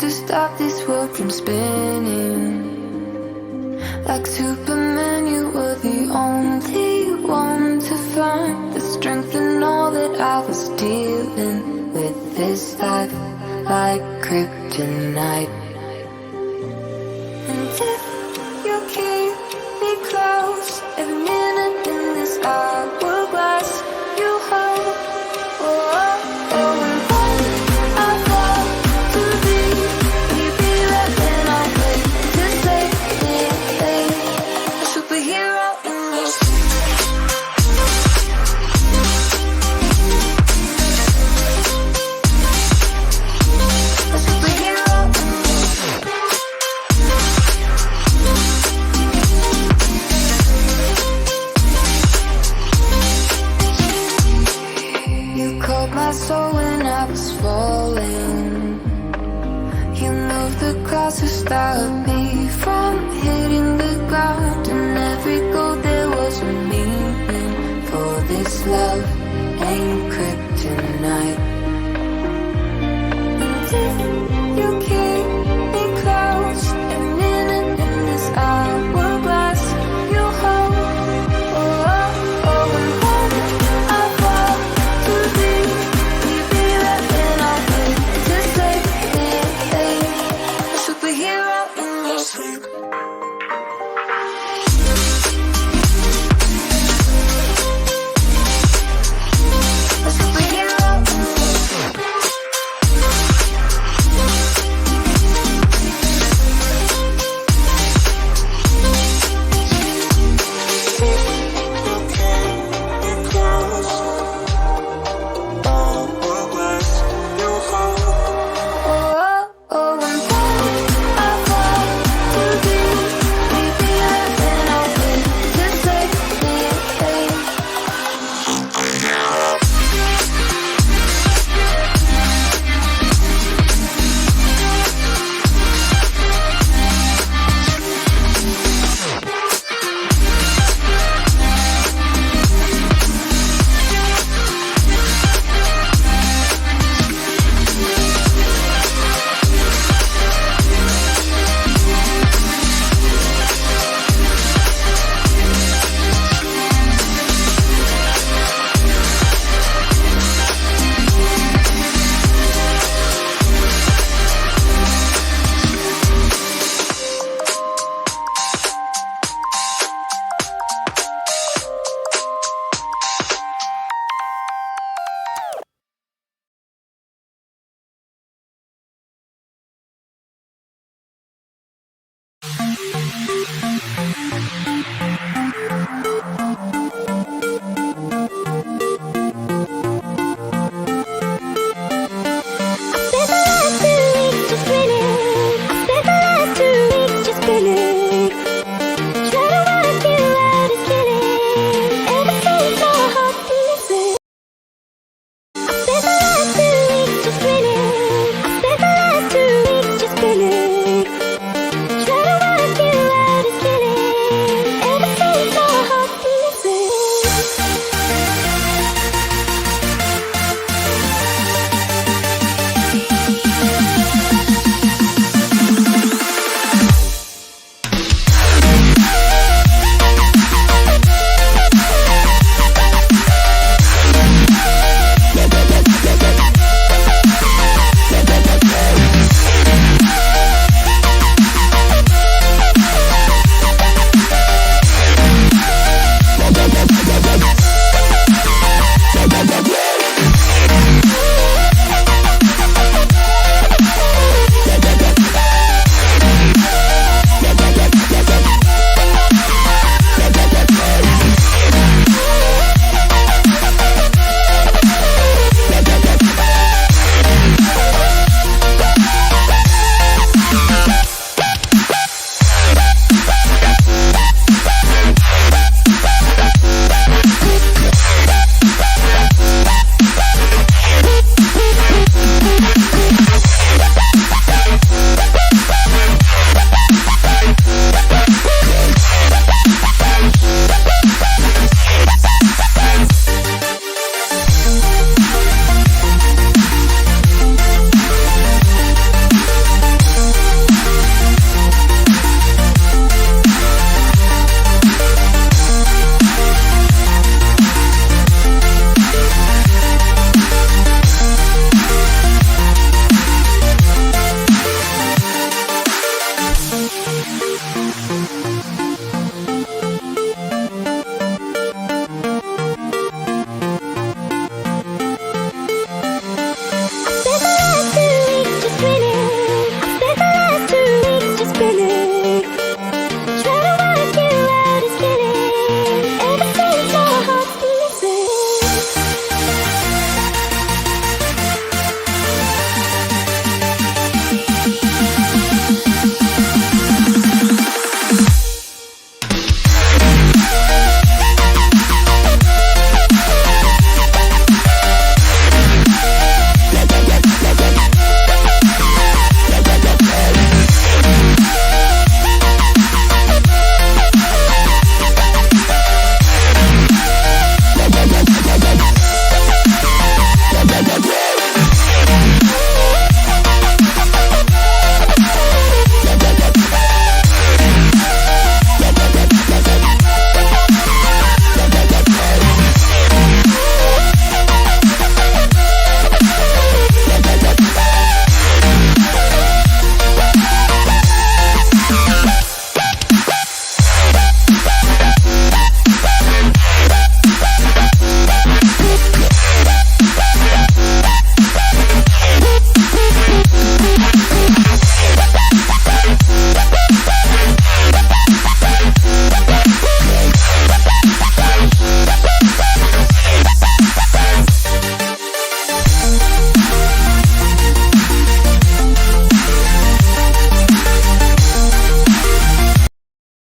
to stop this world from spinning. Like Superman, you were the only one to find the strength in all that I was dealing with. This life like kryptonite. And if you keep me close, every minute in this hourglass you hold. Oh, oh, oh, and when I fall to thee, will you be right when I wait to save me? A superhero in this. A superhero in this. You caught my soul when I was falling. You moved the clouds to stop me from hitting the ground. And every goal there was a meaning. For this love ain't kryptonite. And if you keep me close, every minute in this hourglass you hold. Oh, oh, oh, and when I fall to thee, will you be right when I wait to save me? A superhero.